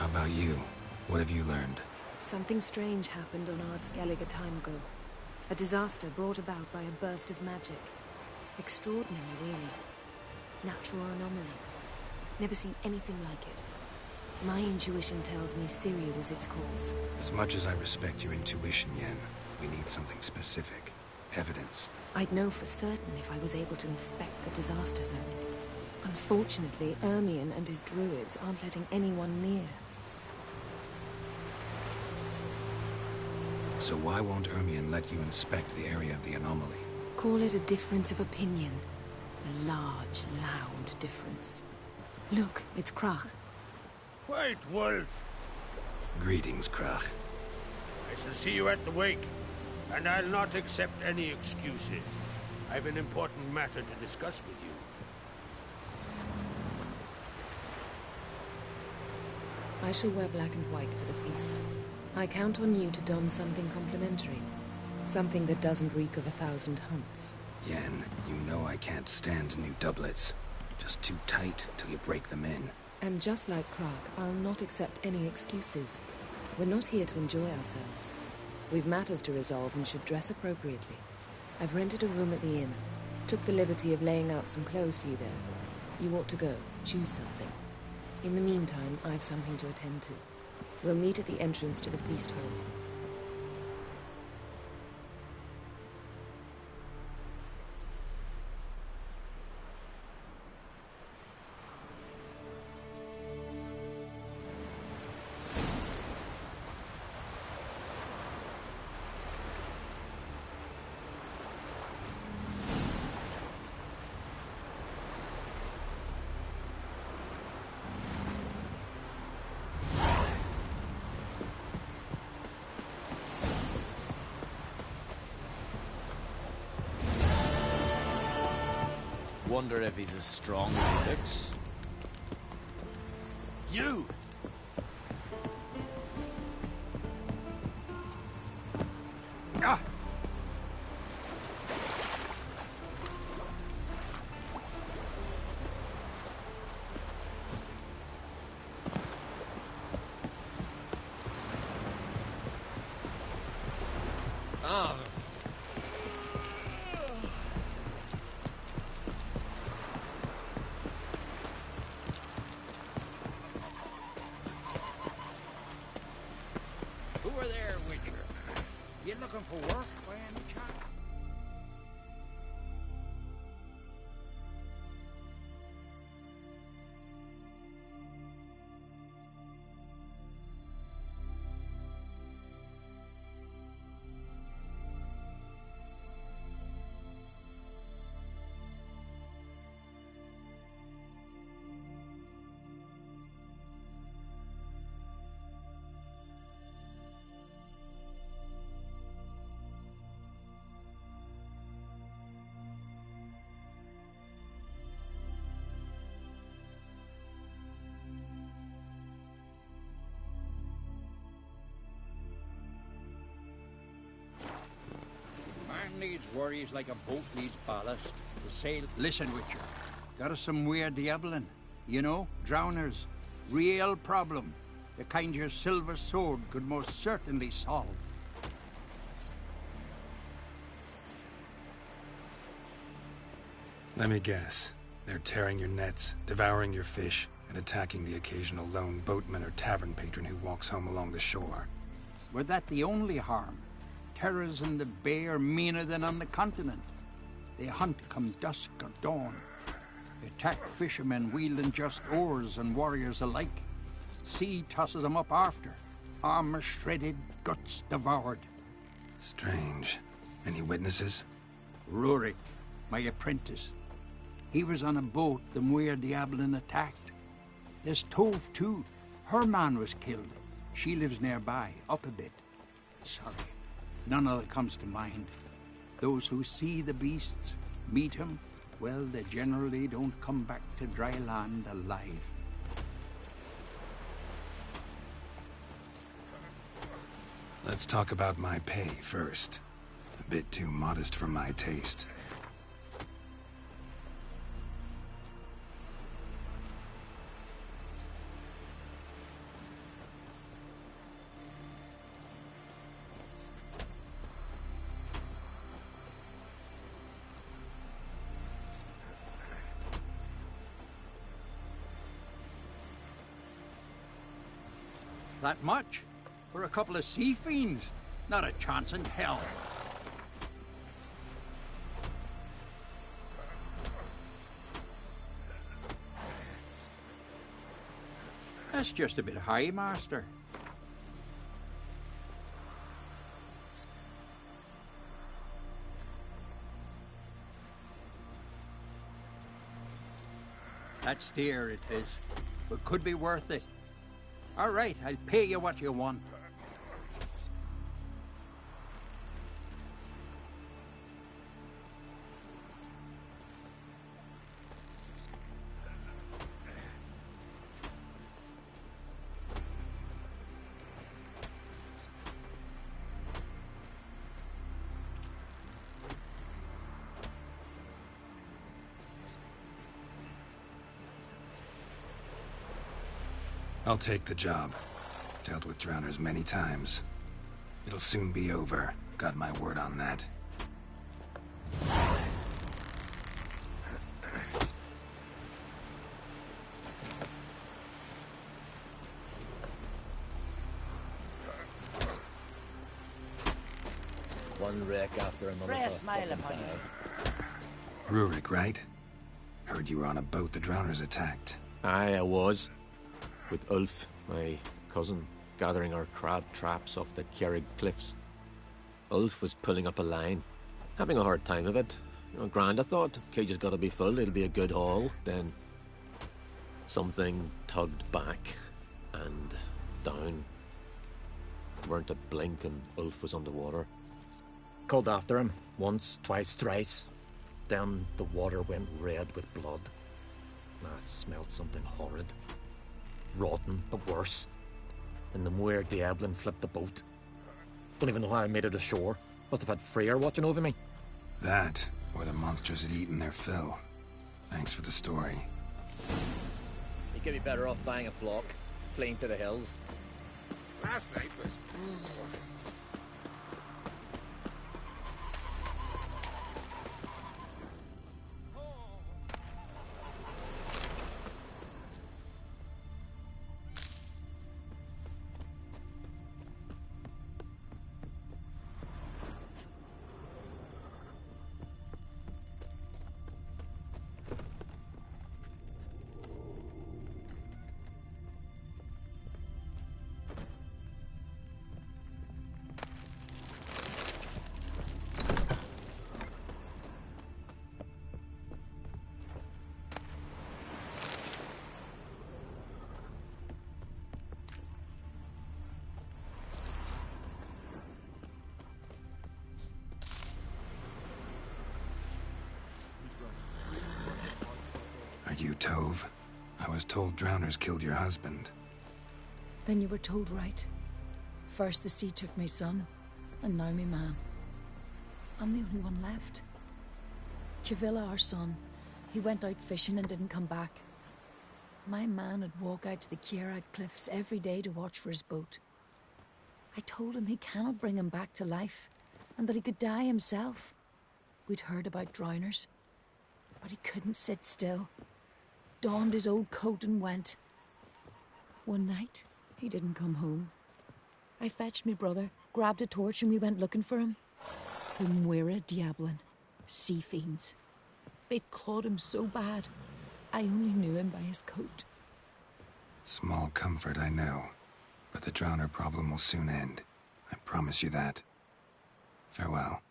How about you? What have you learned? Something strange happened on Ardskellig a time ago. A disaster brought about by a burst of magic. Extraordinary, really. Natural anomaly. Never seen anything like it. My intuition tells me Sirius is its cause. As much as I respect your intuition, Yen, we need something specific. Evidence. I'd know for certain if I was able to inspect the disaster zone. Unfortunately, Ermion and his druids aren't letting anyone near. So why won't Ermion let you inspect the area of the anomaly? Call it a difference of opinion. A large, loud difference. Look, it's Krach. White Wolf! Greetings, Krach. I shall see you at the wake, and I'll not accept any excuses. I've an important matter to discuss with you. I shall wear black and white for the feast. I count on you to don something complimentary. Something that doesn't reek of 1,000 hunts. Yen, you know I can't stand new doublets. Just too tight till you break them in. And just like Krach, I'll not accept any excuses. We're not here to enjoy ourselves. We've matters to resolve and should dress appropriately. I've rented a room at the inn. Took the liberty of laying out some clothes for you there. You ought to go. Choose something. In the meantime, I've something to attend to. We'll meet at the entrance to the feast hall. Wonder if he's as strong as he looks. You! Ah! Ah! Who are there with you? You looking for work by any chance? Man needs worries like a boat needs ballast. To sail... Listen, Witcher. Got us some weird diabling. You know, drowners. Real problem. The kind your silver sword could most certainly solve. Let me guess. They're tearing your nets, devouring your fish, and attacking the occasional lone boatman or tavern patron who walks home along the shore. Were that the only harm? Terrors in the bay are meaner than on the continent. They hunt come dusk or dawn. They attack fishermen wielding just oars and warriors alike. Sea tosses them up after. Armor shredded, guts devoured. Strange. Any witnesses? Rurik, my apprentice. He was on a boat the Muir Diablin attacked. There's Tove, too. Her man was killed. She lives nearby, up a bit. Sorry, none other comes to mind. Those who see the beasts, meet him, well, they generally don't come back to dry land alive. Let's talk about my pay first. A bit too modest for my taste. that much. For a couple of sea fiends. Not a chance in hell. That's just a bit high, Master. That's dear, it is, but could be worth it. All right, I'll pay you what you want. I'll take the job. Dealt with drowners many times. It'll soon be over. Got my word on that. One wreck after another. Fresh smile upon you. Rurik, right? Heard you were on a boat the drowners attacked. Aye, I was. With Ulf, my cousin, gathering our crab traps off the Kjerrig cliffs. Ulf was pulling up a line, having a hard time of it. You know, grand, I thought. Cage has got to be full, it'll be a good haul. Then something tugged back and down. Weren't a blink and Ulf was underwater. Called after him, once, twice, thrice. Then the water went red with blood. I smelled something horrid. Rotten, but worse. And the Muir Diablin flipped the boat. Don't even know how I made it ashore. Must have had Freyr watching over me. That, or the monsters had eaten their fill. Thanks for the story. You could be better off buying a flock, fleeing to the hills. Last night was... Are you Tove? I was told drowners killed your husband. Then you were told right. First the sea took my son, and now me man. I'm the only one left. Kavilla, our son, he went out fishing and didn't come back. My man would walk out to the Kjerrig cliffs every day to watch for his boat. I told him he cannot bring him back to life, and that he could die himself. We'd heard about drowners, but he couldn't sit still. Donned his old coat and went. One night, he didn't come home. I fetched me brother, grabbed a torch, and we went looking for him. The Muira Diablin, sea fiends. They'd clawed him so bad, I only knew him by his coat. Small comfort, I know. But the drowner problem will soon end. I promise you that. Farewell.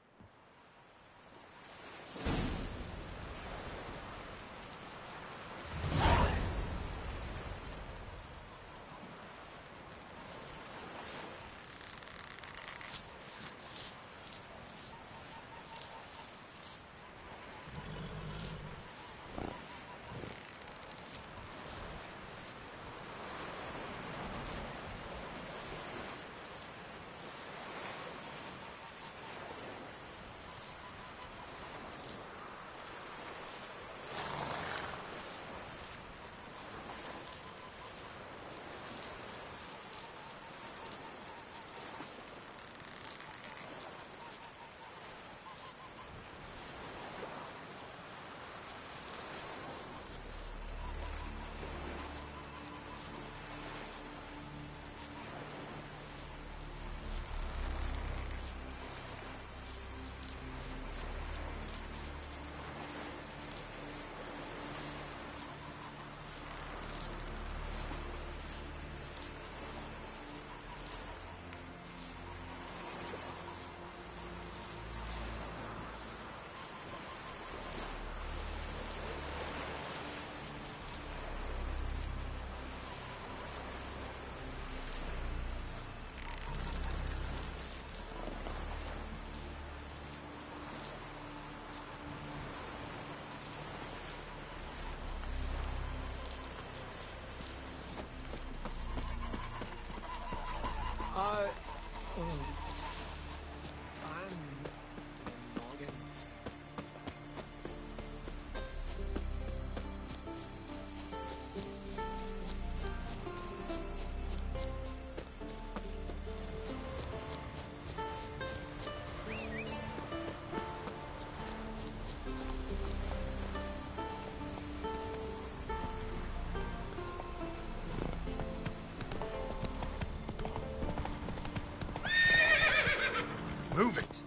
Move it!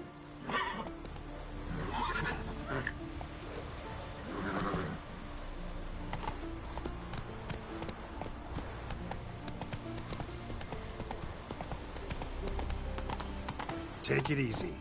Take it easy.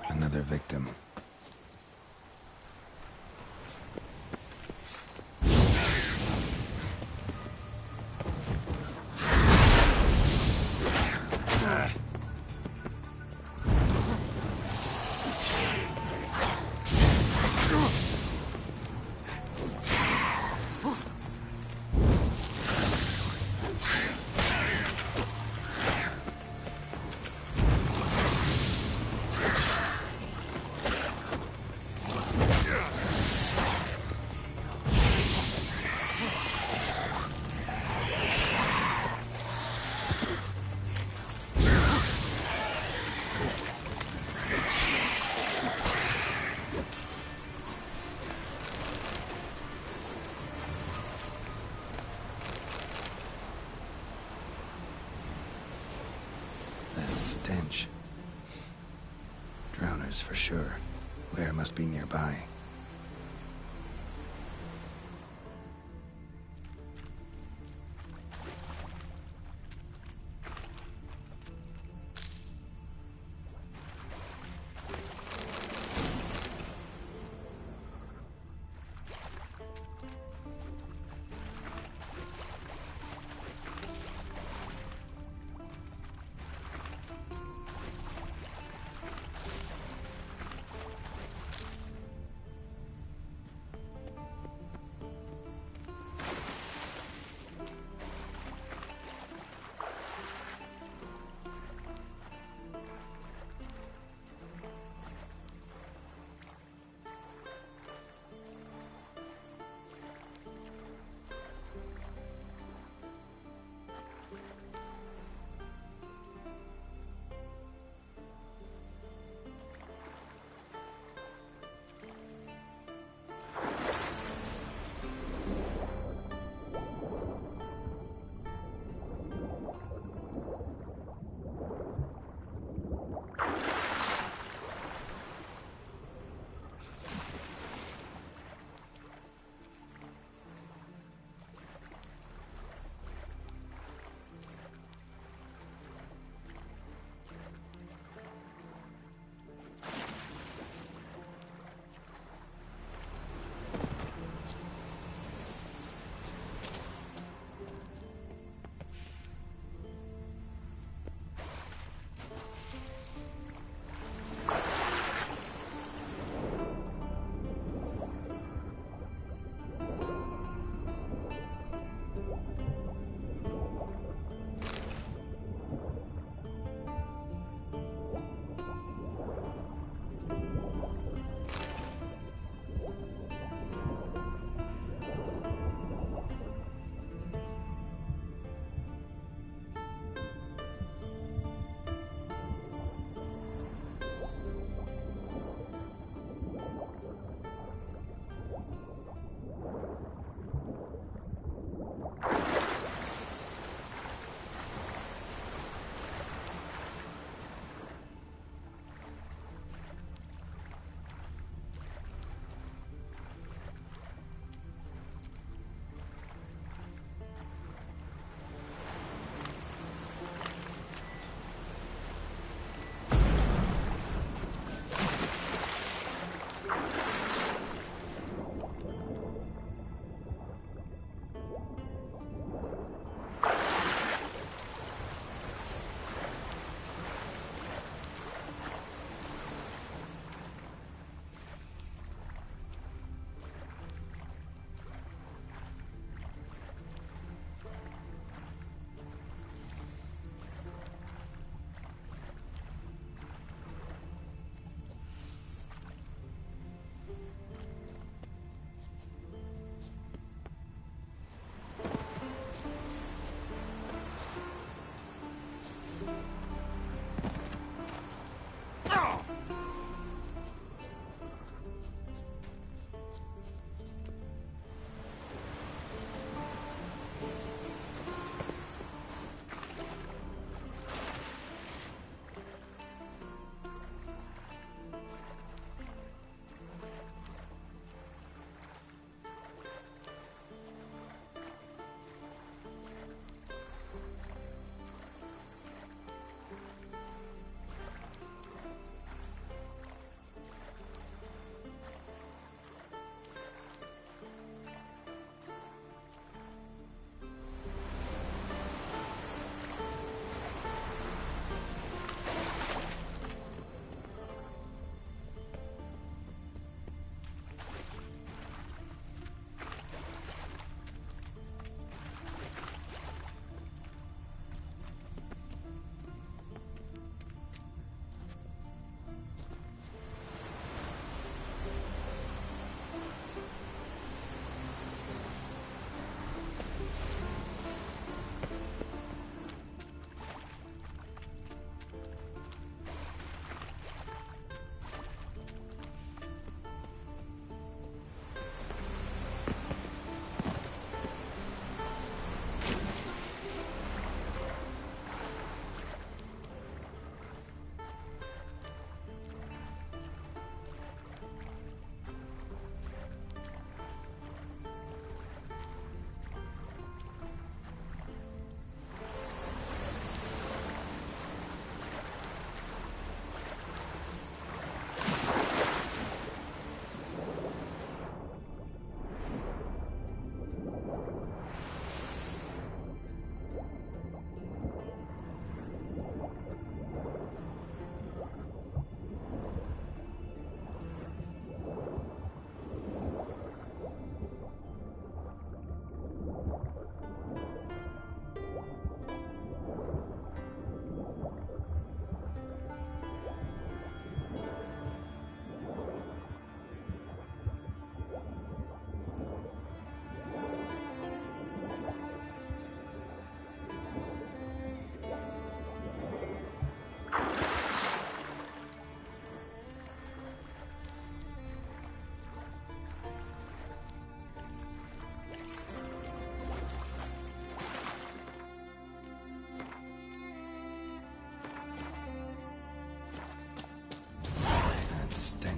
Another victim. That stench. Drowners for sure. Lair must be nearby.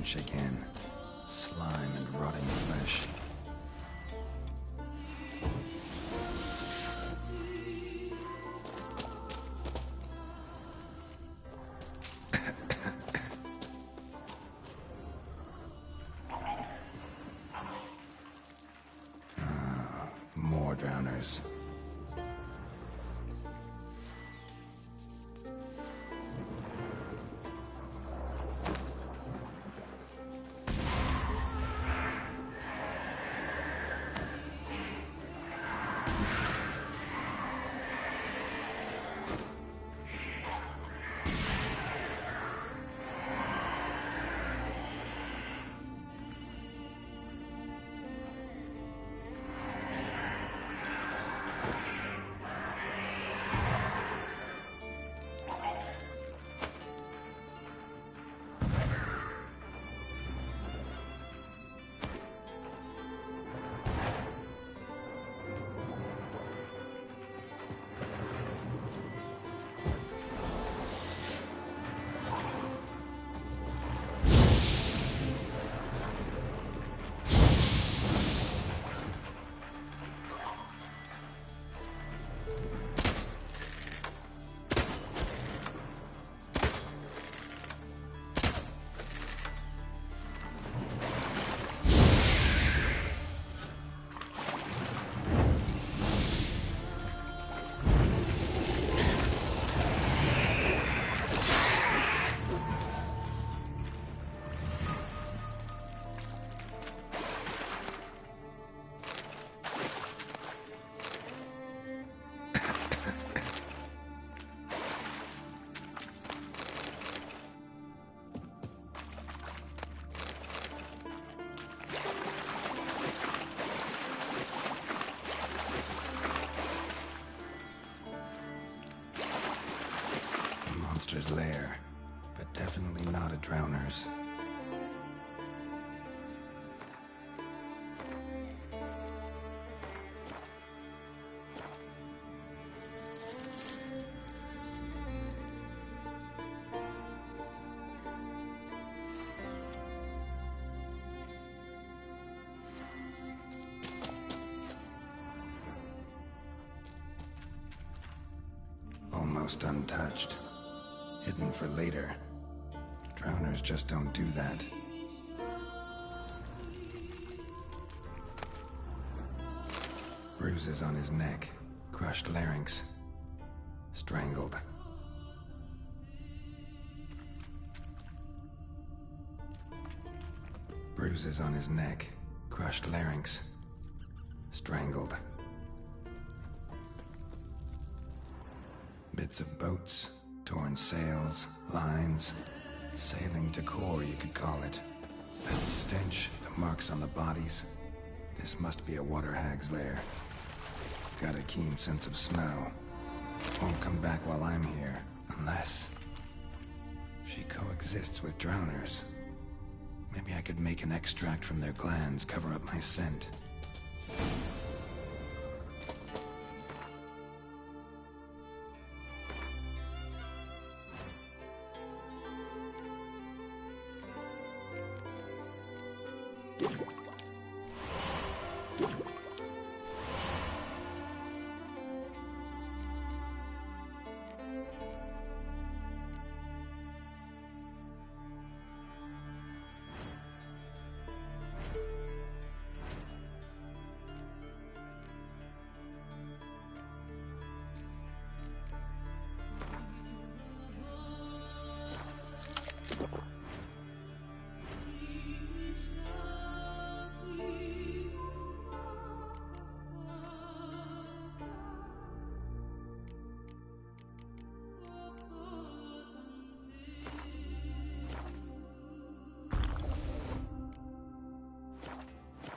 stench again. Slime and rotting flesh. More drowners. Monster's lair, but definitely not a drowner's. Almost untouched. Hidden for later. Drowners just don't do that. Bruises on his neck, crushed larynx, strangled. Bruises on his neck, crushed larynx, strangled. Bits of boats, torn sails, lines, sailing decor, you could call it. That stench, the marks on the bodies. This must be a water hag's lair. Got a keen sense of smell. Won't come back while I'm here, unless she coexists with drowners. Maybe I could make an extract from their glands cover up my scent.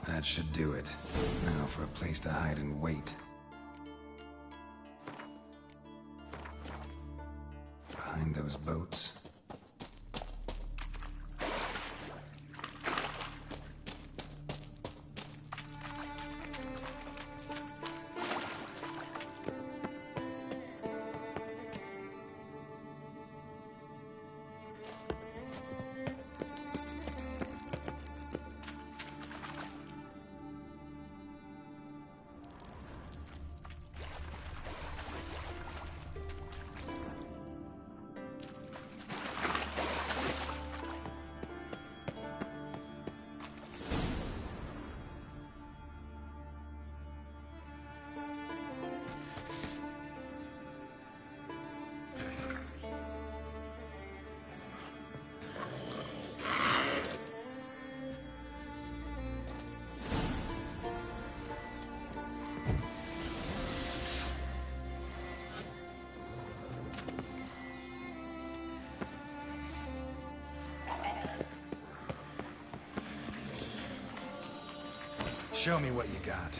That should do it. Now for a place to hide and wait. Behind those boats. Show me what you got.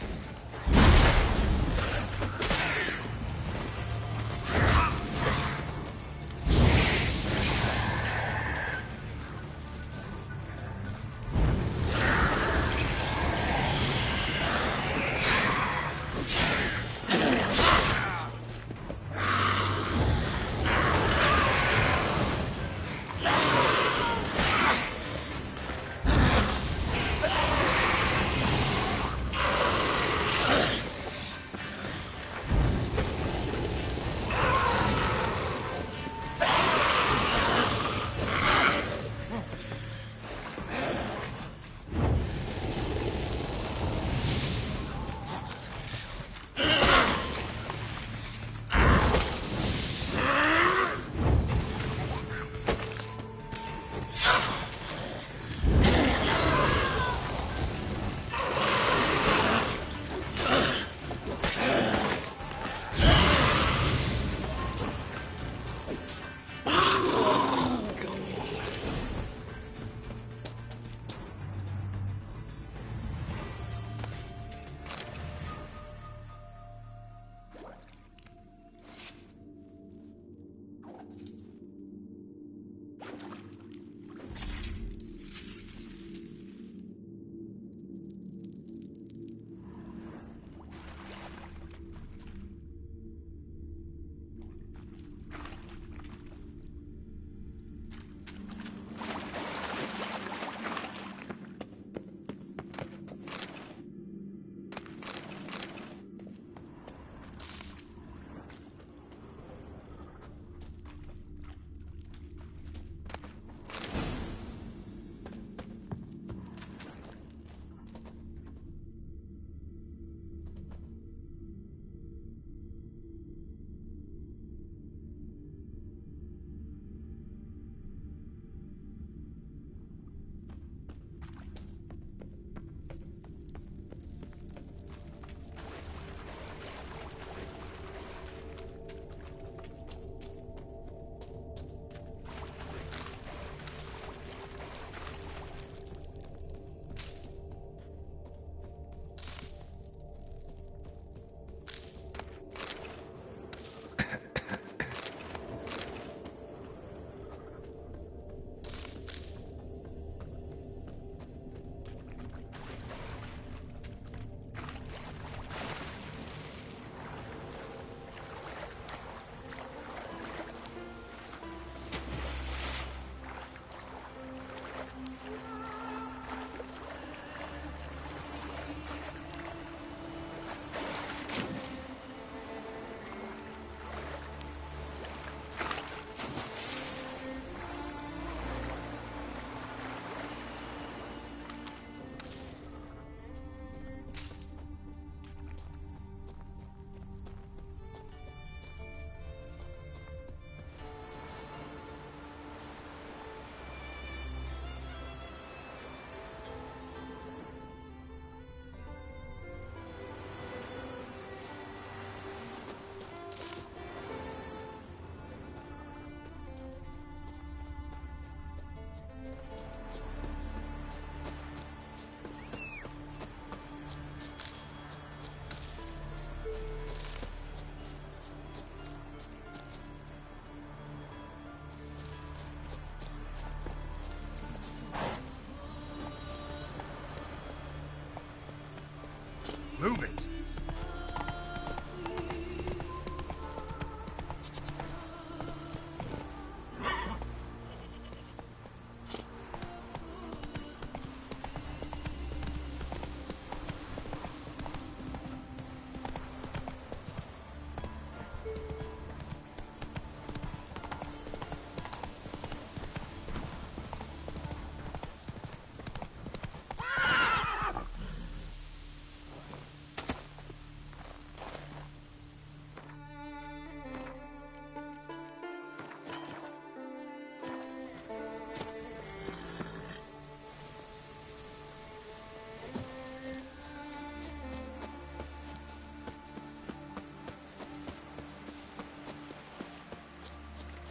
Move it!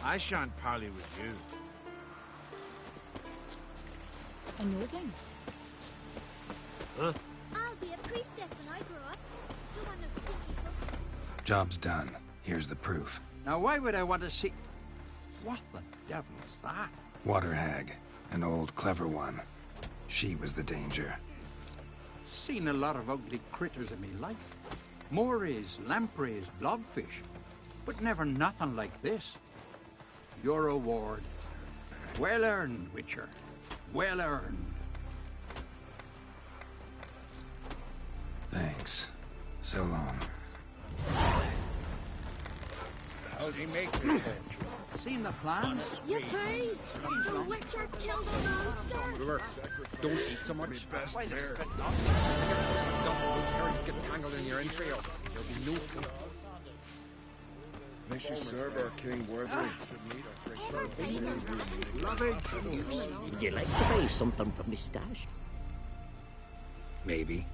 I shan't parley with you. A Nordling? Huh? I'll be a priestess when I grow up. Don't want no stinky book. Job's done. Here's the proof. Now, why would I want to see... What the devil's that? Water hag. An old, clever one. She was the danger. Seen a lot of ugly critters in me life. Morays, lampreys, blobfish. But never nothing like this. Your reward. Well earned, Witcher. Well earned. Thanks. So long. How'd he make this fortune? Seen the plan? Yippee! The Witcher killed a monster! River, don't eat so much. Why the spit Those herrings get tangled in your entrails. There'll be no food. May she serve our king worthily. Would you like to buy something from my stash? Maybe.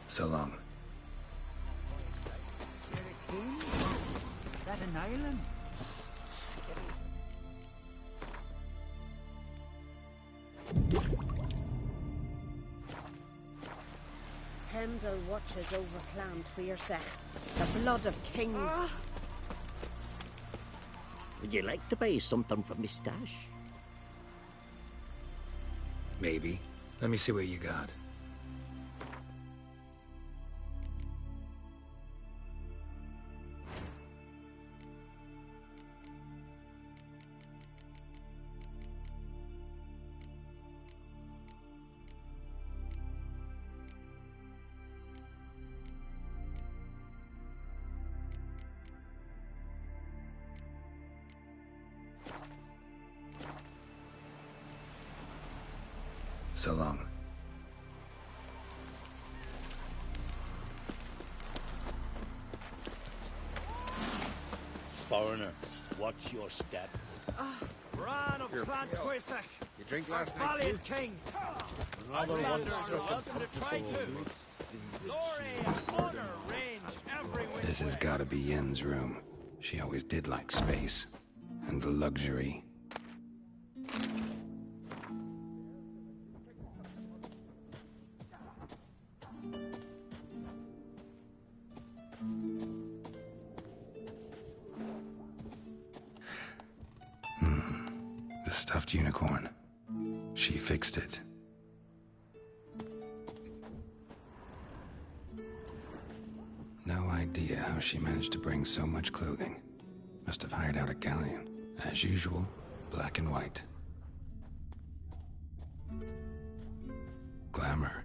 So long. That an island? Hemdall watches over Clan Tweersech, the blood of kings. Would you like to buy something from me stash? Maybe. Let me see what you got. So long. Foreigner, watch your step. Bran of Clan Tweersech. You drink Our last night, valiant king. Another one You're welcome to try too. Glory and honor range everywhere. This has gotta be Yen's room. She always did like space. And luxury. The stuffed unicorn. She fixed it. No idea how she managed to bring so much clothing. Must have hired out a galleon. As usual, black and white. Glamour.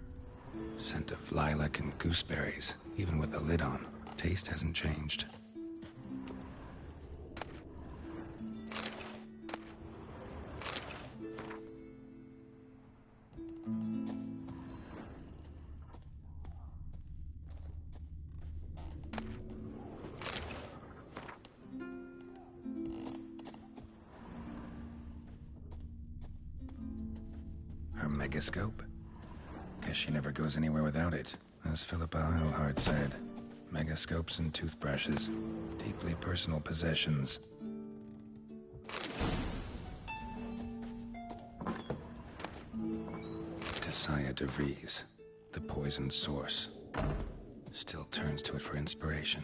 Scent of lilac and gooseberries, even with the lid on. Taste hasn't changed. Her megascope? Guess she never goes anywhere without it. As Philippa Eilhart said, megascopes and toothbrushes, deeply personal possessions. Tessia de Vries, the poisoned source, still turns to it for inspiration.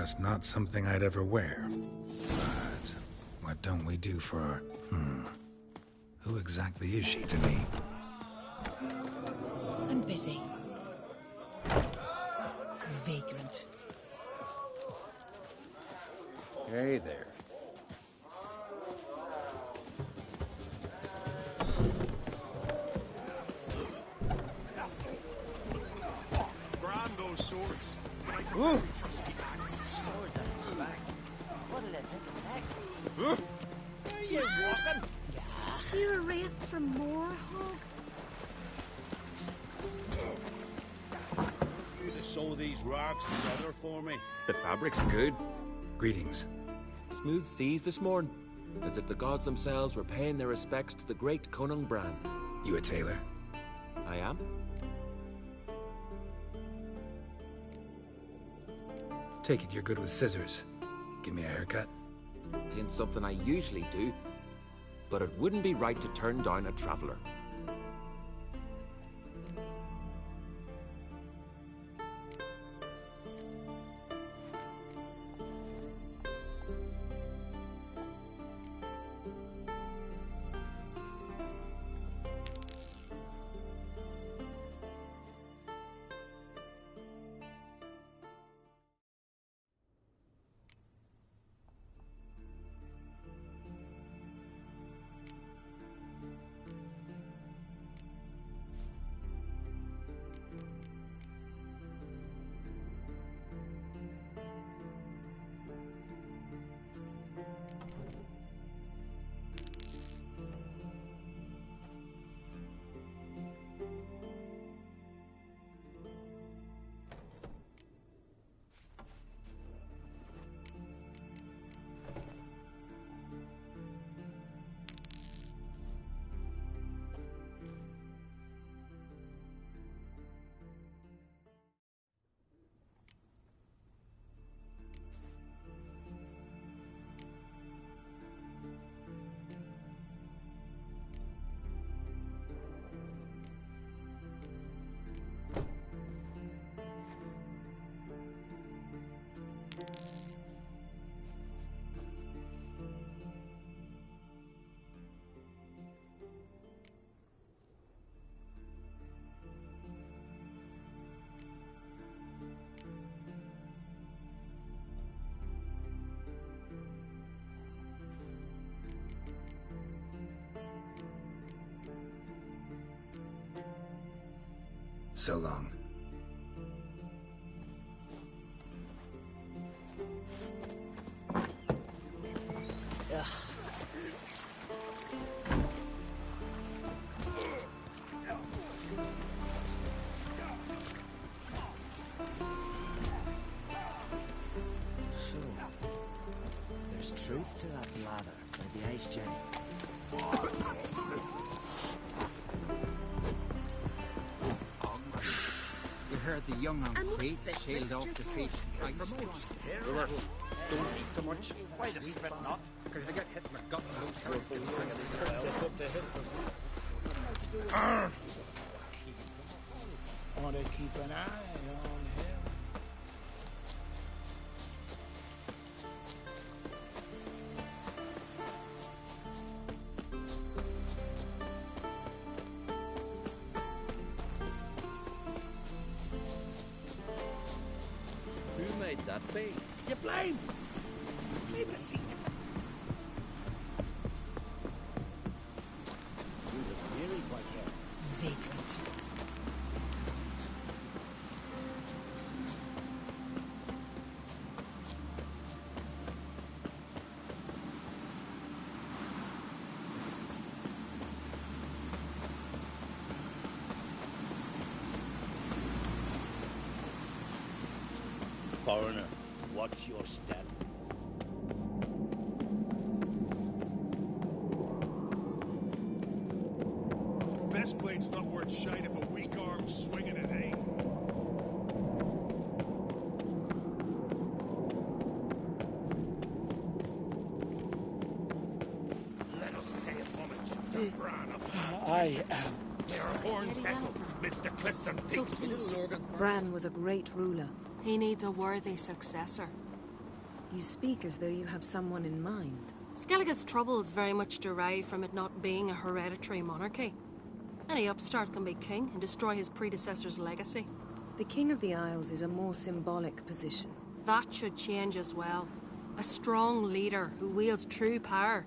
Just not something I'd ever wear. But what don't we do for our... Who exactly is she to me? I'm busy. Vagrant. Hey there. Grab those swords. Ooh. Swords at his back. What'll they think of next? You walking? You're a wraith from Moorhog? You to sew these rocks together for me. The fabric's good. Greetings. Smooth seas this morning, as if the gods themselves were paying their respects to the great Conung Bran. You a tailor? I am. Take it you're good with scissors. Give me a haircut. It ain't something I usually do, but it wouldn't be right to turn down a traveler. So long. So, there's truth to that blather by the Ice Giant. You heard the young And and what's Craig this sailed off mixture the for? face of the ice. Don't eat so much. Why the spit not? Because if I get hit in the gut, those herrings can spring I want to keep an eye on him. Who made that be? You blind! Need to see it. You look weary, Whitehair. Vagrant. Foreigner, watch your step. Best blade's not worth shite if a weak arm's swinging it, eh? Let us pay homage to Bran of I am. Their horns echo midst the cliffs and peaks. Bran was a great ruler. He needs a worthy successor. You speak as though you have someone in mind. Skellige's troubles very much derive from it not being a hereditary monarchy. Any upstart can be king and destroy his predecessor's legacy. The King of the Isles is a more symbolic position. That should change as well. A strong leader who wields true power.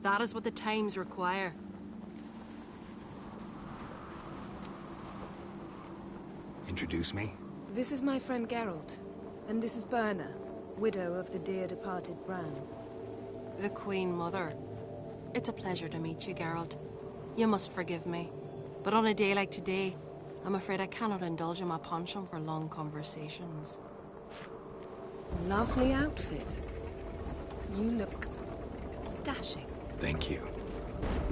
That is what the times require. Introduce me? This is my friend Geralt, and this is Berna, widow of the dear departed Bran. The Queen Mother. It's a pleasure to meet you, Geralt. You must forgive me, but on a day like today, I'm afraid I cannot indulge in my penchant for long conversations. Lovely outfit. You look dashing. Thank you.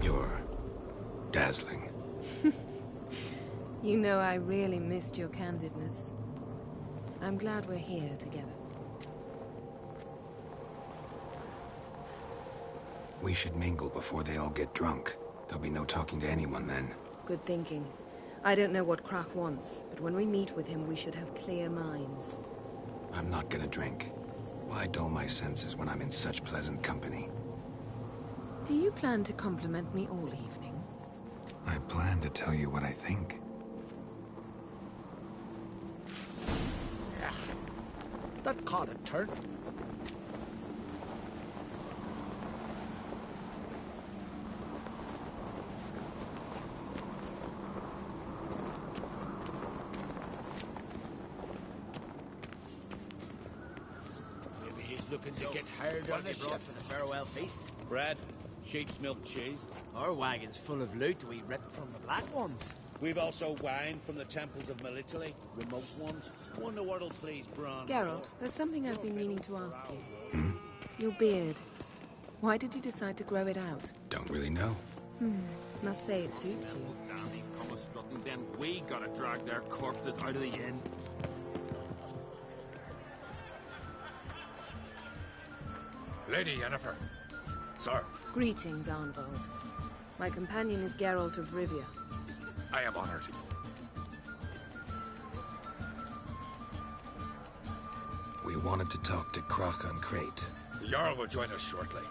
You're dazzling. You know I really missed your candidness. I'm glad we're here together. We should mingle before they all get drunk. There'll be no talking to anyone then. Good thinking. I don't know what Krach wants, but when we meet with him, we should have clear minds. I'm not gonna drink. Why dull my senses when I'm in such pleasant company? Do you plan to compliment me all evening? I plan to tell you what I think. That caught a turn. Maybe he's looking to get hired on a ship. For the farewell feast. Bread, sheep's milk cheese. Our wagon's full of loot we ripped from the Black Ones. We've also wine from the temples of Melitele, remote ones. Wonder what'll please Bran. Geralt, there's something I've been meaning to ask you. Your beard. Why did you decide to grow it out? Don't really know. Must say it suits you. Damn, these come strutting, then we gotta drag their corpses out of the inn. Lady Yennefer. Sir, Greetings, Arnvold. My companion is Geralt of Rivia. I am honored. We wanted to talk to Krach on Crate. The Jarl will join us shortly.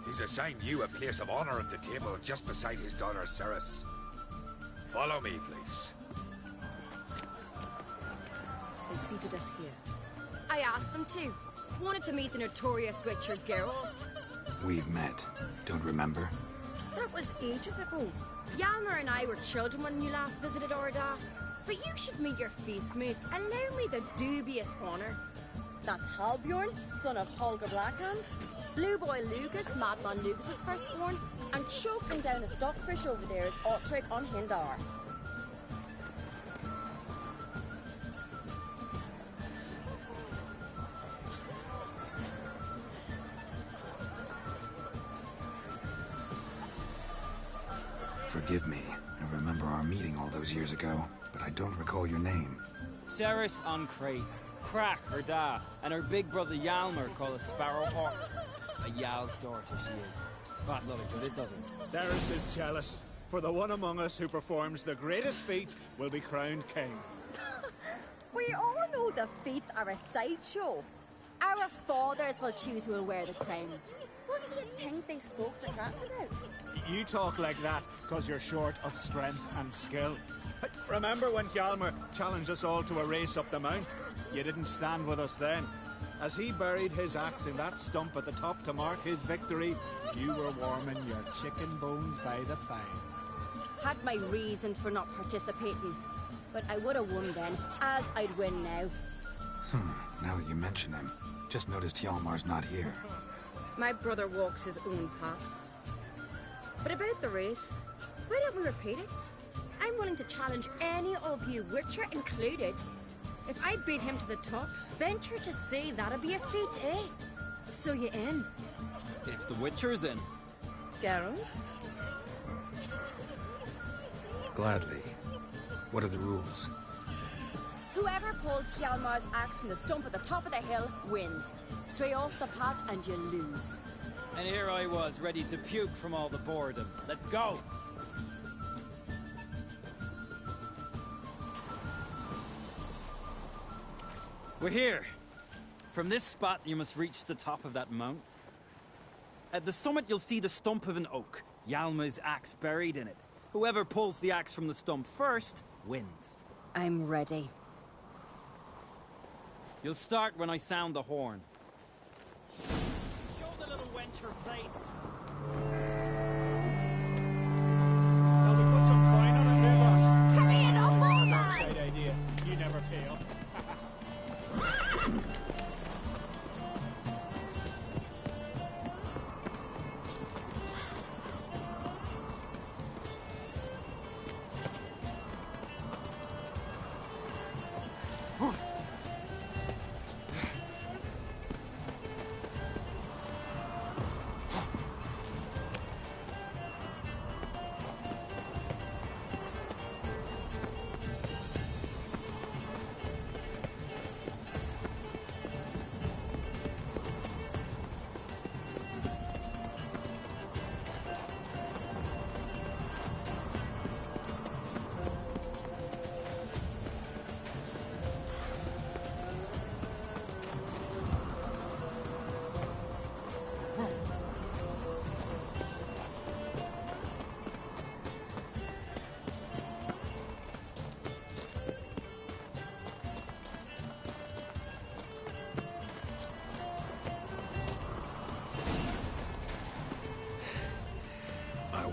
He's assigned you a place of honor at the table just beside his daughter Ceres. Follow me, please. They've seated us here. I asked them to. Wanted to meet the notorious witcher Geralt. We've met. Don't remember? That was ages ago. Hjalmar and I were children when you last visited Orda. But you should meet your feast mates. Allow me the dubious honor. That's Halbjorn, son of Holger Blackhand. Blue Boy Lucas, Madman Lucas's firstborn. And choking down a stockfish over there is Ottric on Hindar. Forgive me. I remember our meeting all those years ago, but I don't recall your name. Ceres on Crate, Krach her da, and her big brother Hjalmar called a Sparrowhawk. A Jarl's daughter she is. Fat lot of good it does her. Ceres is jealous, for the one among us who performs the greatest feat will be crowned king. We all know the feats are a sideshow. Our fathers will choose who will wear the crown. What do you think they spoke to Krach about? You talk like that because you're short of strength and skill. Remember when Hjalmar challenged us all to a race up the mount? You didn't stand with us then. As he buried his axe in that stump at the top to mark his victory, you were warming your chicken bones by the fire. Had my reasons for not participating, but I would have won then, as I'd win now. Now that you mention him, just noticed Hjalmar's not here. My brother walks his own paths. But about the race, why don't we repeat it? I'm willing to challenge any of you, Witcher included. If I beat him to the top, venture to say that'd be a feat, eh? So you in? If the Witcher's in. Geralt? Gladly. What are the rules? Whoever pulls Hjalmar's axe from the stump at the top of the hill wins. Stray off the path and you lose. And here I was, ready to puke from all the boredom. Let's go! We're here. From this spot, you must reach the top of that mount. At the summit, you'll see the stump of an oak. Yalma's axe buried in it. Whoever pulls the axe from the stump first wins. I'm ready. You'll start when I sound the horn. Show the little wench her place. Now we put some coin on it, Lugos. Hurry it up, old man! Side idea. You never pay up.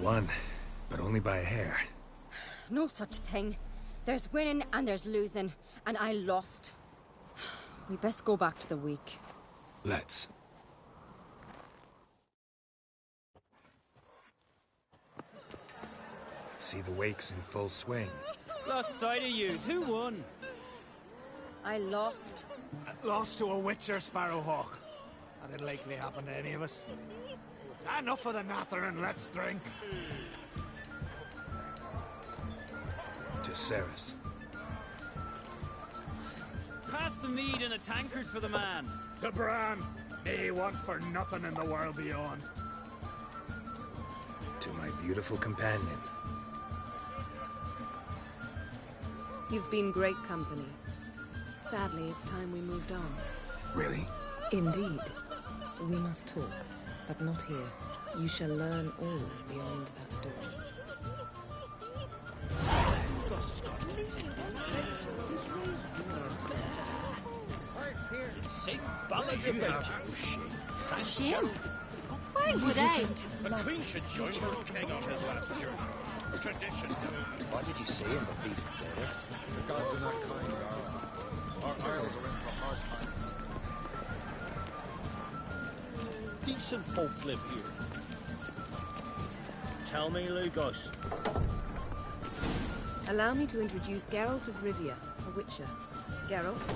Won, but only by a hair. No such thing. There's winning and there's losing, and I lost. We best go back to the week. Let's. See the wakes in full swing. Lost sight of yous. Who won? I lost. Lost to a witcher, Sparrowhawk. That'd likely happen to any of us. Enough of the natter and let's drink. To Ceres. Pass the mead in a tankard for the man. To Bran. He want for nothing in the world beyond. To my beautiful companion. You've been great company. Sadly, it's time we moved on. Really? Indeed. We must talk, but not here. You shall learn all beyond that door. Shame? Why would I? The Queen should join the King on his last journey. Tradition. What did you say in the beast, Ceres? The gods are not kind, Gara. Our isles are in for hard times. Decent folk live here. Tell me, Lugos. Allow me to introduce Geralt of Rivia, a witcher. Geralt,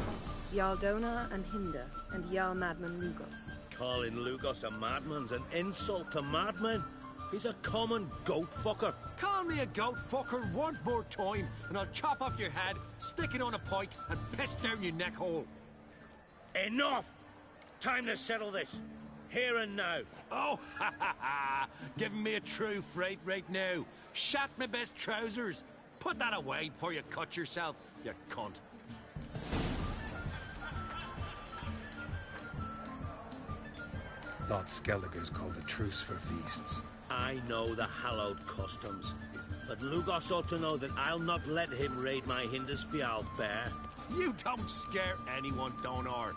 Jarl Dona and Hinder, and Jarl Madman Lugos. Calling Lugos a madman's an insult to madmen. He's a common goat fucker. Call me a goat fucker one more time, and I'll chop off your head, stick it on a pike, and piss down your neck hole. Enough! Time to settle this. Here and now. Oh, ha ha ha! Giving me a true fright right now. Shat my best trousers. Put that away before you cut yourself, you cunt. Thought Skelliger's called a truce for feasts. I know the hallowed customs, but Lugos ought to know that I'll not let him raid my Hindisfial bear. You don't scare anyone, Donar.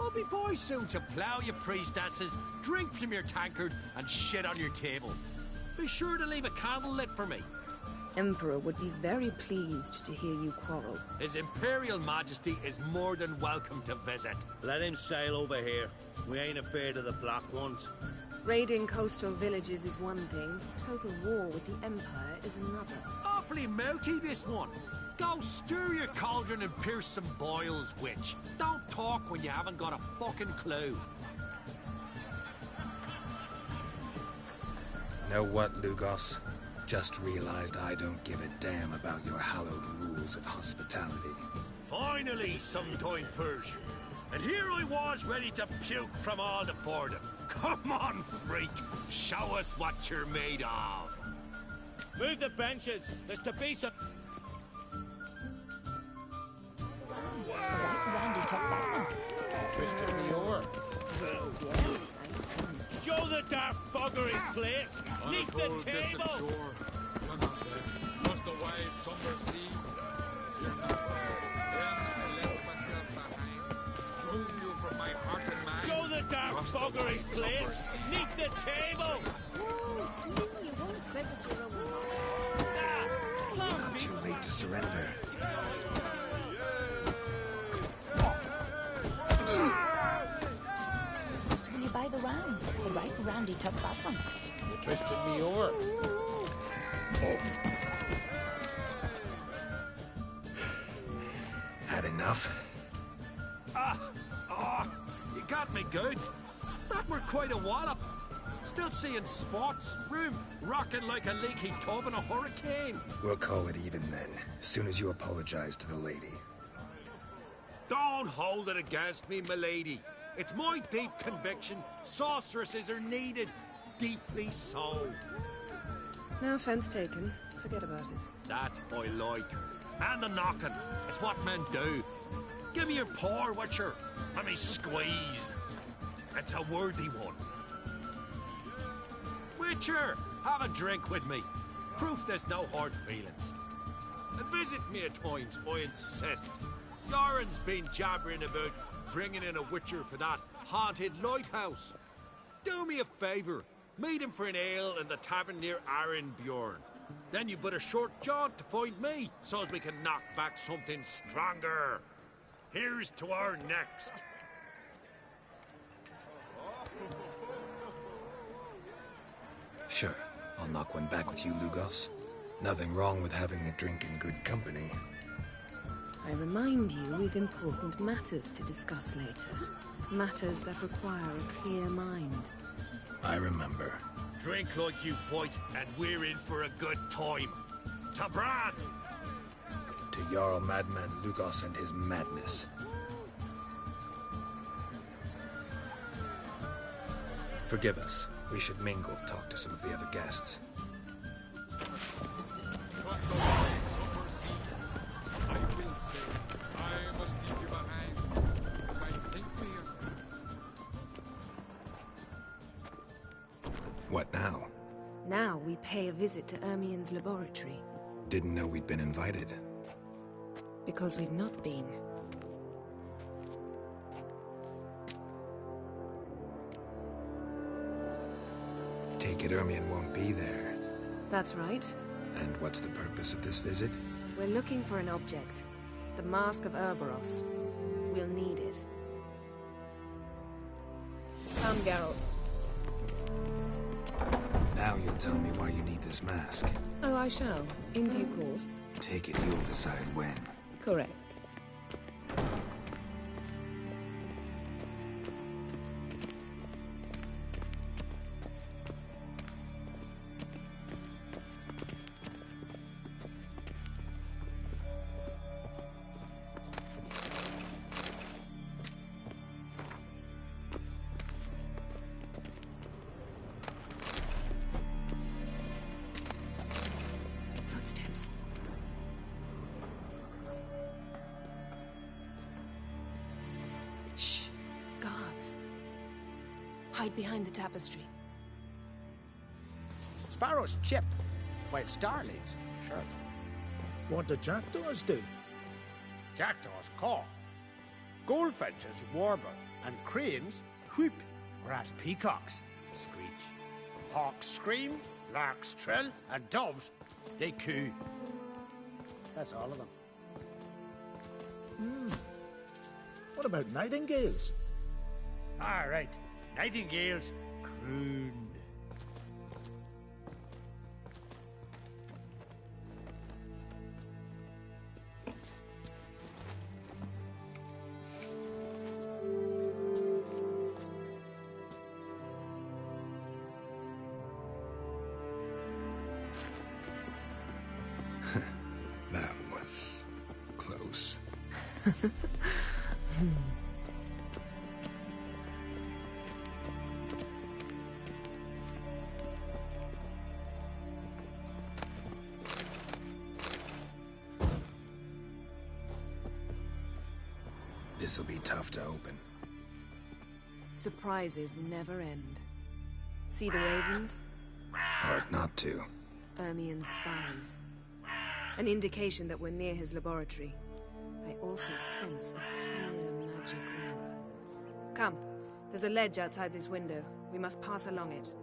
I'll be boy soon to plough you priestesses, drink from your tankard, and shit on your table. Be sure to leave a candle lit for me. Emperor would be very pleased to hear you quarrel. His Imperial Majesty is more than welcome to visit. Let him sail over here. We ain't afraid of the Black Ones. Raiding coastal villages is one thing. Total war with the Empire is another. Awfully mouthy, this one. Go stir your cauldron and pierce some boils, witch. Don't talk when you haven't got a fucking clue. Know what, Lugos? Just realized I don't give a damn about your hallowed rules of hospitality. Finally, sometime first. And here I was ready to puke from all the boredom. Come on, freak. Show us what you're made of. Move the benches. There's to be some... Randy took that one. twisted me oar. Yes, Show the dark bugger his place. On Neath a the cold, distant table. shore, you're not there. Across the wide, somber sea, you're not there. Then I left myself behind, drove you from my heart and mind. Show the dark Across the bugger his wide, somber place. sea. Neath the table. you won't visit your own Not too late to surrender. So will you buy the round? The right Randy took that one. You twisted me oar. Had enough? You got me good. That were quite a wallop. Still seeing spots, room rocking like a leaky tub in a hurricane. We'll call it even then, as soon as you apologize to the lady. Don't hold it against me, milady. It's my deep conviction sorceresses are needed. Deeply so. No offense taken. Forget about it. That I like. And the knocking. It's what men do. Give me your paw, Witcher. Let me squeeze. It's a worthy one. Witcher, have a drink with me. Proof there's no hard feelings. And visit me at times, I insist. Doran's been jabbering about bringing in a Witcher for that haunted lighthouse. Do me a favour. Meet him for an ale in the tavern near Arenbjorn. Then you but a short jaunt to find me, so as we can knock back something stronger. Here's to our next. Sure, I'll knock one back with you, Lugos. Nothing wrong with having a drink in good company. I remind you we've important matters to discuss later. Matters that require a clear mind. I remember. Drink like you fight, and we're in for a good time. To Bran! To Jarl Madman Lugos and his madness. Forgive us. We should mingle, talk to some of the other guests. Across the wide, somber sea, I will say, I must leave you behind. I think we are... What now? Now we pay a visit to Ermien's laboratory. Didn't know we'd been invited. Because we'd not been. Take it Ermien won't be there. That's right. And what's the purpose of this visit? We're looking for an object. The Mask of Ouroboros. We'll need it. Come, Geralt. Now you'll tell me why you need this mask. Oh, I shall. In due course. Take it you'll decide when. Correct. Footsteps. Shh. Guards. Hide behind the tapestry. Sparrows chip, while starlings chirp. What do jackdaws do? Jackdaws caw. Goldfinches warble, and cranes whoop, whereas peacocks screech. Hawks scream, larks trill, and doves, they coo. That's all of them. What about nightingales? All right, nightingales croon. That was close. This'll be tough to open. Surprises never end. See the ravens? Hard not to. Ermien's spies. An indication that we're near his laboratory. I also sense a clear magic aura. Come, there's a ledge outside this window. We must pass along it.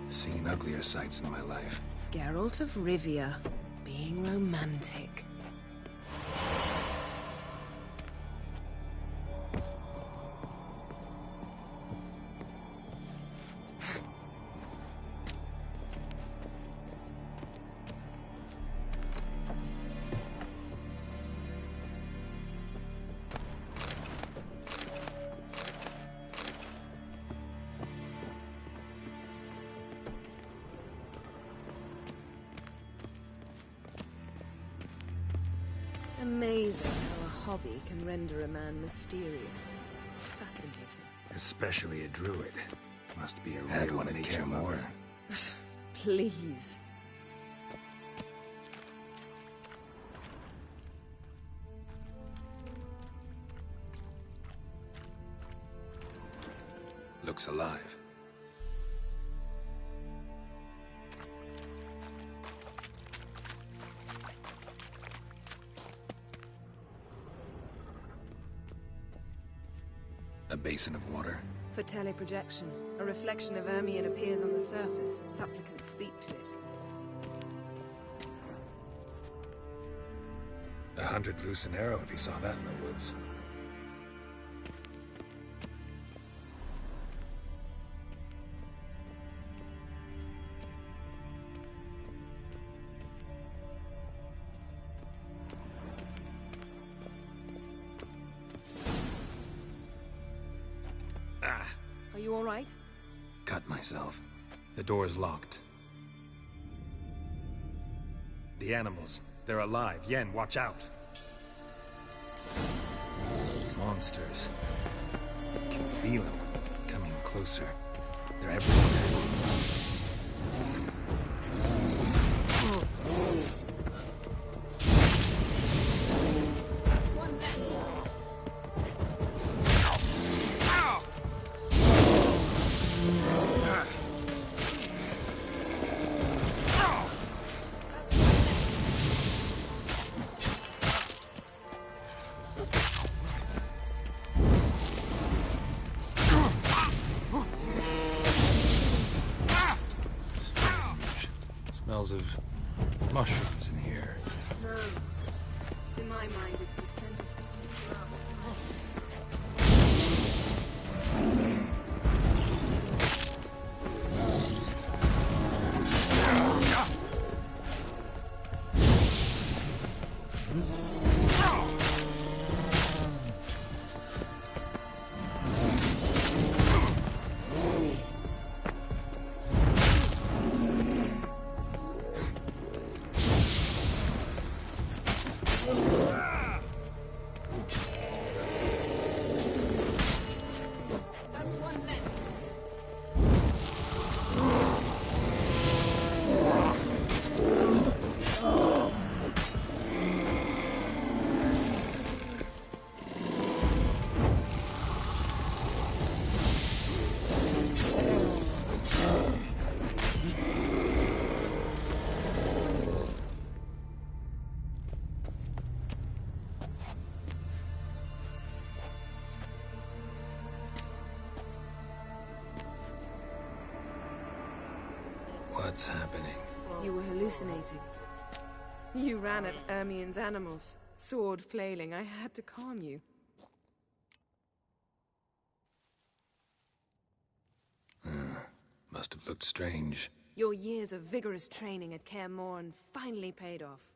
Seen uglier sights in my life. Geralt of Rivia, being romantic. Amazing how a hobby can render a man mysterious. Fascinating. Especially a druid. Must be a real nature lover. Please. Looks alive. A basin of water. For teleprojection, a reflection of Ermien appears on the surface. Supplicants speak to it. 100 loose an arrow if you saw that in the woods. Are you all right? Cut myself. The door's locked. The animals. They're alive. Yen, watch out. Monsters. I can feel them coming closer. They're everywhere. Smells of mushrooms in here. No. To my mind, it's the scent of sweet grass. What's happening? You were hallucinating. You ran at Ermien's animals, sword flailing. I had to calm you. Must have looked strange. Your years of vigorous training at Kaer Morhen finally paid off.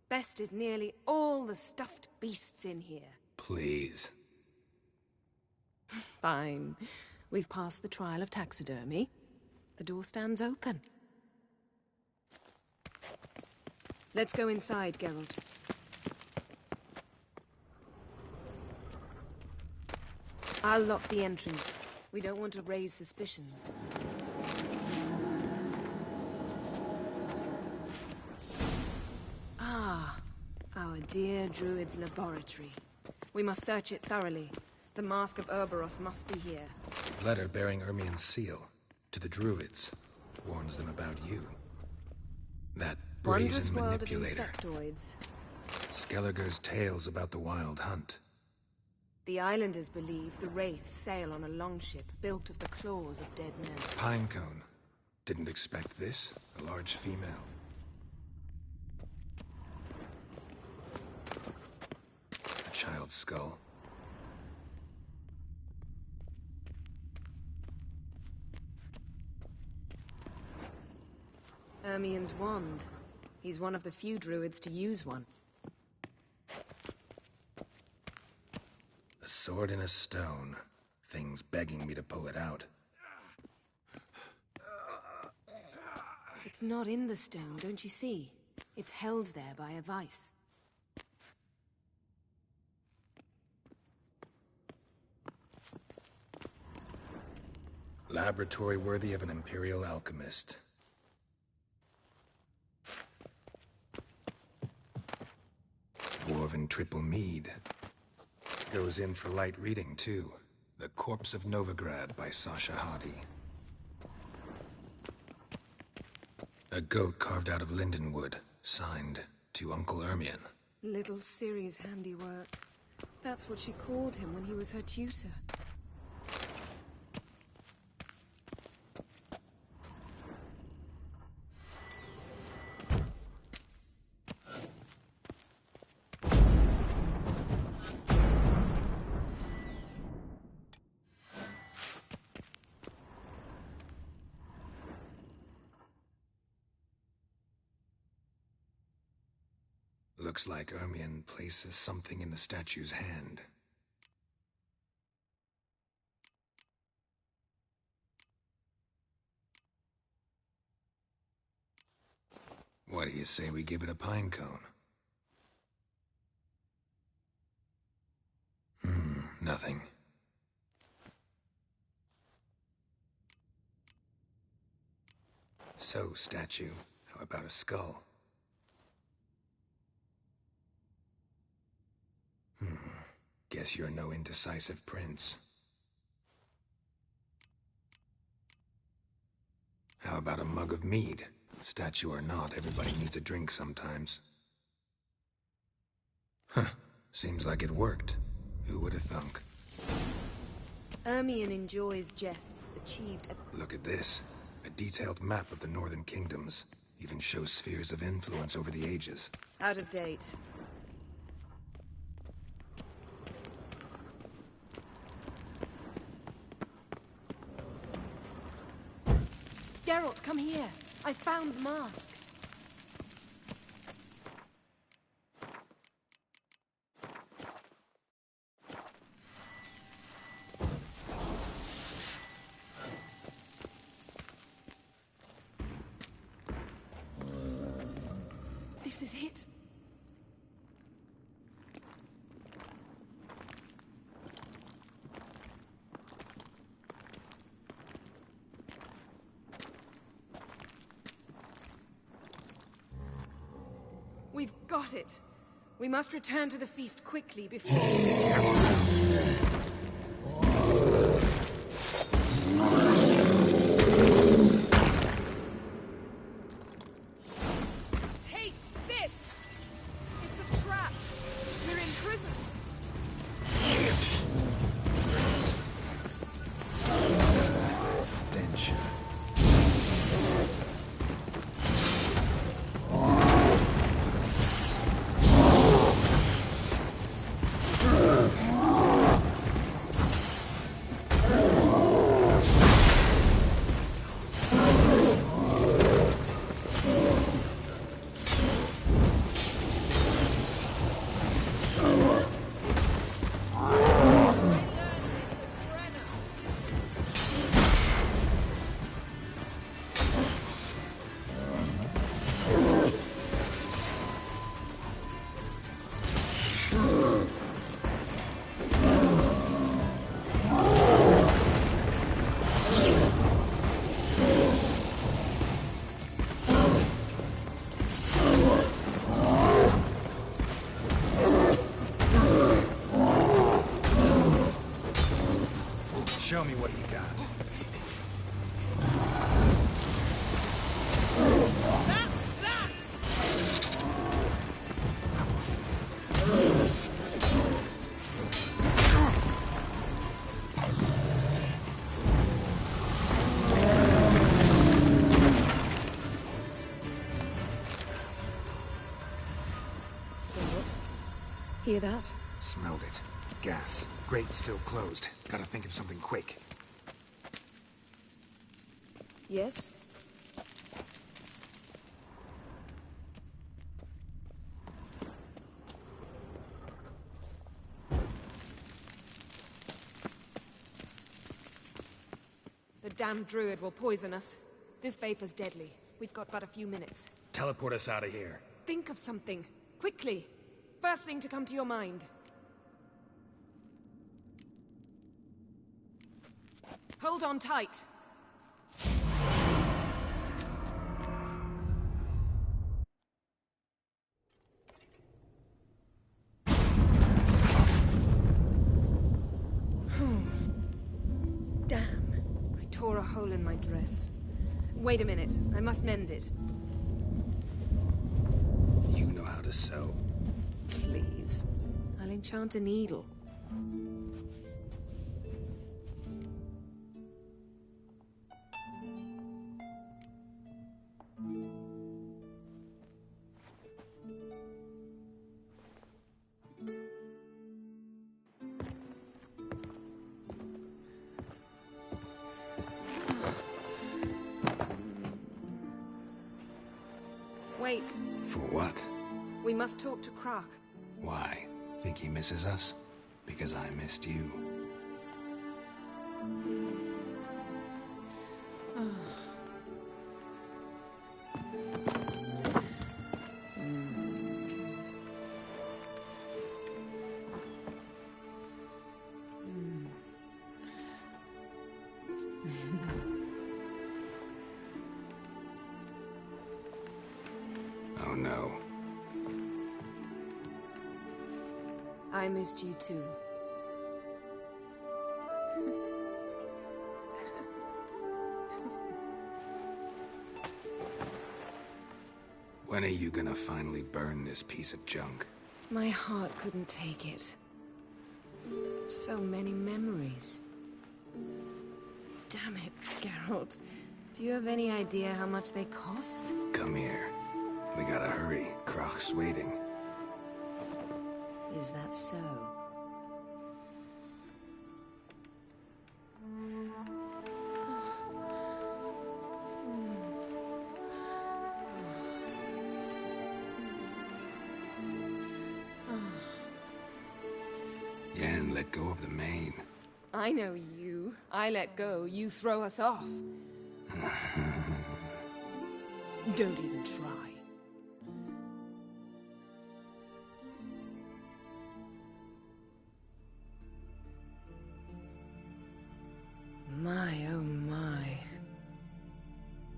Bested nearly all the stuffed beasts in here. Please. Fine. We've passed the trial of taxidermy. The door stands open. Let's go inside, Geralt. I'll lock the entrance. We don't want to raise suspicions. Ah, our dear druid's laboratory. We must search it thoroughly. The Mask of Urboros must be here. Letter bearing Ermien's seal to the druids. Warns them about you. That Wondrous brazen world of manipulator. insectoids. Skelliger's tales about the wild hunt. The islanders believe the wraiths sail on a longship built of the claws of dead men. Pinecone. Didn't expect this. A large female. A child's skull. Ermien's wand. He's one of the few druids to use one. A sword in a stone. Thing's begging me to pull it out. It's not in the stone, don't you see? It's held there by a vice. Laboratory worthy of an imperial alchemist. Dwarven triple mead. Goes in for light reading, too. The Corpse of Novigrad by Sasha Hadi. A goat carved out of lindenwood, signed to Uncle Ermien. Little Ciri's handiwork. That's what she called him when he was her tutor. Looks like Ermien places something in the statue's hand. What do you say we give it a pine cone? Nothing. So, statue, how about a skull? Guess you're no indecisive prince. How about a mug of mead? Statue or not, everybody needs a drink sometimes. Huh. Seems like it worked. Who would have thunk? Ermien enjoys jests achieved at... Look at this. A detailed map of the northern kingdoms. Even shows spheres of influence over the ages. Out of date. Geralt, come here. I found the mask. This is it. We've got it. We must return to the feast quickly before... Taste this! It's a trap. We're imprisoned. Stench. Show me what you got. Hear that? Smelled it. Gas. Grate still closed. Gotta think of something quick. Yes? The damned druid will poison us. This vapor's deadly. We've got but a few minutes. Teleport us out of here. Think of something. Quickly. First thing to come to your mind. Hold on tight. Damn. I tore a hole in my dress. Wait a minute. I must mend it. You know how to sew. Please. I'll enchant a needle. Wait. For what? We must talk to Croc. Why? Think he misses us? Because I missed you. Oh no. I missed you too. When are you gonna finally burn this piece of junk? My heart couldn't take it. So many memories. Damn it, Geralt. Do you have any idea how much they cost? Come here. We gotta hurry. Croc's waiting. Is that so? Yen, let go of the mane. I know you. I let go, you throw us off. Don't even try. My, oh my.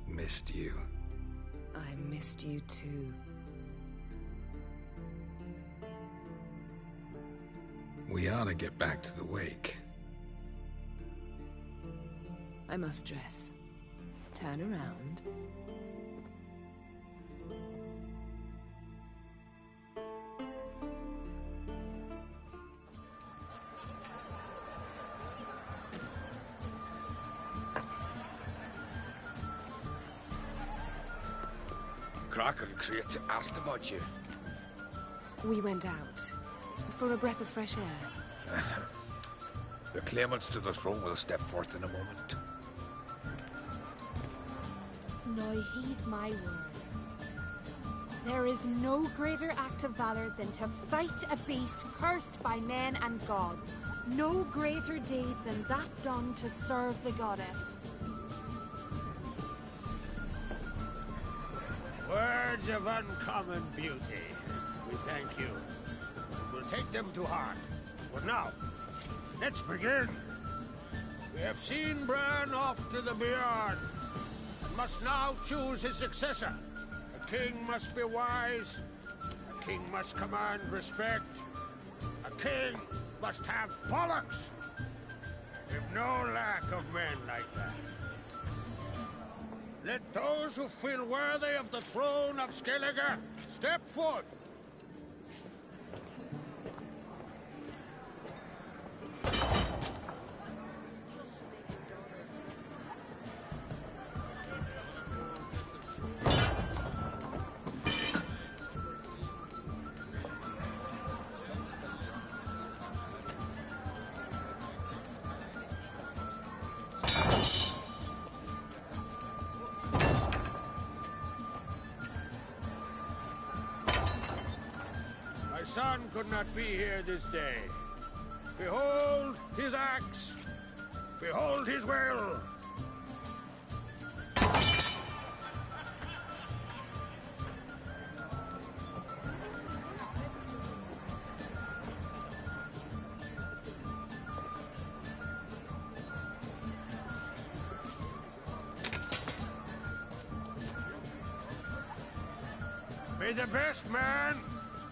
Missed you. I missed you too. We ought to get back to the wake. I must dress. Turn around. Croc and Create asked about you. We went out. For a breath of fresh air. The claimants to the throne will step forth in a moment. Now heed my words. There is no greater act of valor than to fight a beast cursed by men and gods. No greater deed than that done to serve the goddess. Words of uncommon beauty. We thank you. We'll take them to heart. But now, let's begin. We have seen Bran off to the beyond, and must now choose his successor. A king must be wise. A king must command respect. A king must have bollocks. We've no lack of men like that. Let those who feel worthy of the throne of Skellige step forth. My son could not be here this day. Behold his axe. Behold his will. May the best man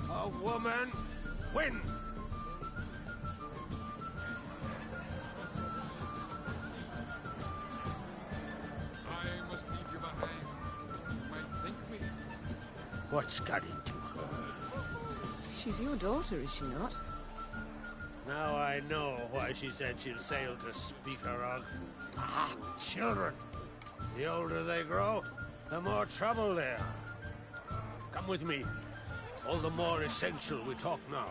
or woman win. I must leave you behind. You might think me. What's got into her? She's your daughter, is she not? Now I know why she said she'll sail to speak her of. Ah, children. The older they grow, the more trouble they are. Come with me. All the more essential we talk now.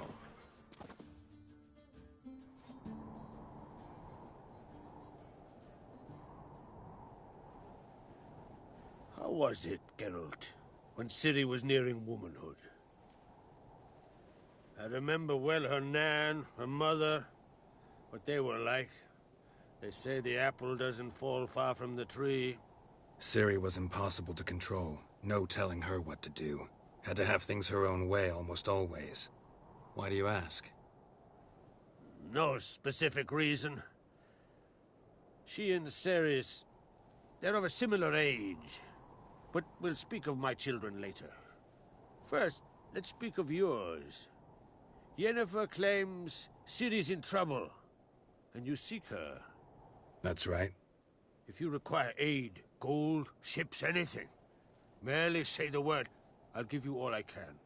How was it, Geralt, when Ciri was nearing womanhood? I remember well her nan, her mother, what they were like. They say the apple doesn't fall far from the tree. Ciri was impossible to control. No telling her what to do. Had to have things her own way almost always. Why do you ask? No specific reason. She and Ceres, they're of a similar age. But we'll speak of my children later. First, let's speak of yours. Yennefer claims Ciri's in trouble, and you seek her. That's right. If you require aid, gold, ships, anything, merely say the word. I'll give you all I can.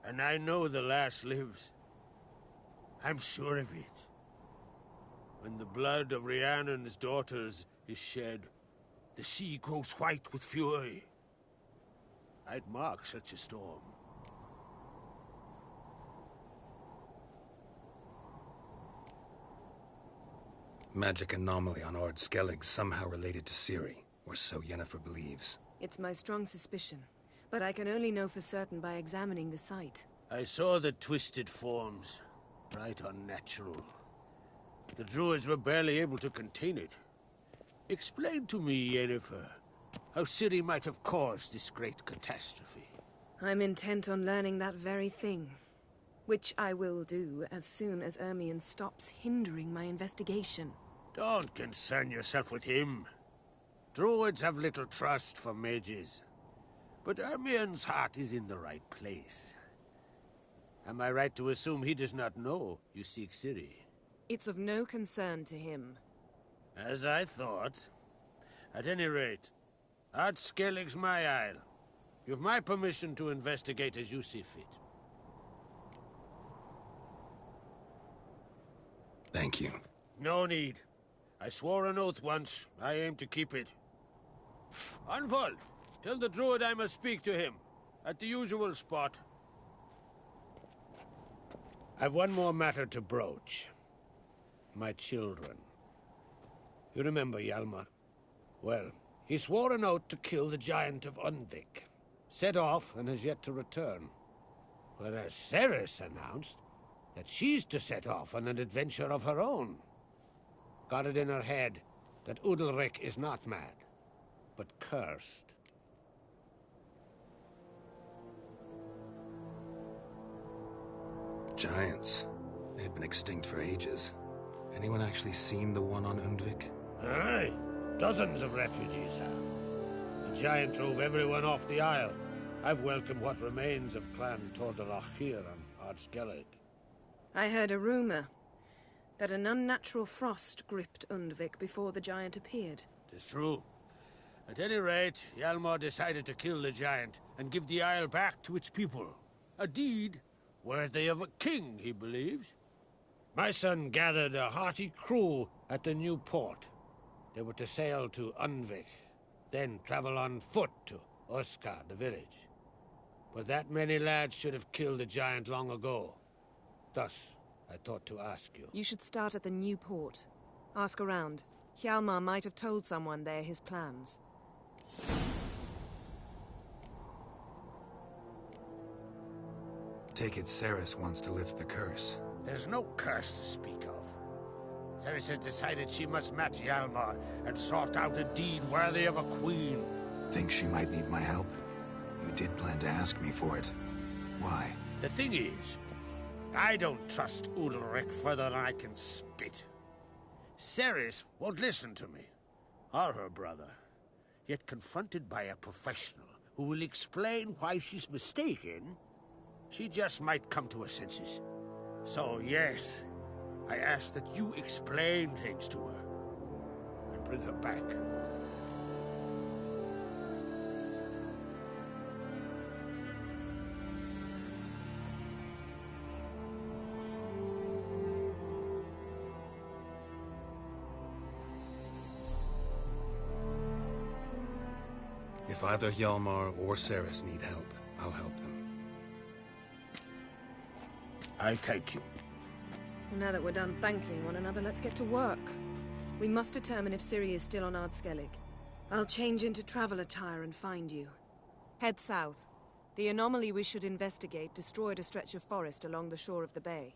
And I know the lass lives. I'm sure of it. When the blood of Rhiannon's daughters is shed, the sea grows white with fury. I'd mark such a storm. Magic anomaly on Ord Skellig somehow related to Ciri, or so Yennefer believes. It's my strong suspicion, but I can only know for certain by examining the site. I saw the twisted forms. Right unnatural. The druids were barely able to contain it. Explain to me, Yennefer, how Ciri might have caused this great catastrophe. I'm intent on learning that very thing, which I will do as soon as Ermion stops hindering my investigation. Don't concern yourself with him. Druids have little trust for mages. But Ermion's heart is in the right place. Am I right to assume he does not know you seek Ciri? It's of no concern to him. As I thought. At any rate, Ard Skellig's my isle. You've my permission to investigate as you see fit. Thank you. No need. I swore an oath once. I aim to keep it. Unfold. Tell the druid I must speak to him. At the usual spot. I've one more matter to broach. My children. You remember Hjalmar? Well, he swore an oath to kill the giant of Undvik. Set off and has yet to return. Whereas Ceres announced that she's to set off on an adventure of her own. Got it in her head that Udalric is not mad, but cursed. Giants. They've been extinct for ages. Anyone actually seen the one on Undvik? Aye. Dozens of refugees have. The giant drove everyone off the isle. I've welcomed what remains of Clan Tordarach here on Ard Skellig. I heard a rumor. that an unnatural frost gripped Undvik before the giant appeared. Tis true. At any rate, Hjalmar decided to kill the giant and give the isle back to its people. A deed worthy of a king, he believes. My son gathered a hearty crew at the new port. They were to sail to Undvik, then travel on foot to Oskar, the village. But that many lads should have killed the giant long ago. Thus, I thought to ask you. You should start at the new port. Ask around. Hjalmar might have told someone there his plans. Take it Ceres wants to lift the curse. There's no curse to speak of. Ceres has decided she must match Hjalmar and sort out a deed worthy of a queen. Think she might need my help? You did plan to ask me for it. Why? The thing is, I don't trust Ulrich further than I can spit. Ceres won't listen to me, or her brother. Yet confronted by a professional who will explain why she's mistaken, she just might come to her senses. So yes, I ask that you explain things to her and bring her back. If either Hjalmar or Ceres need help, I'll help them. I thank you. Well, now that we're done thanking one another, let's get to work. We must determine if Ciri is still on Ardskellig. I'll change into travel attire and find you. Head south. The anomaly we should investigate destroyed a stretch of forest along the shore of the bay.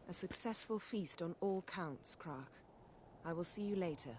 A successful feast on all counts, Krak. I will see you later.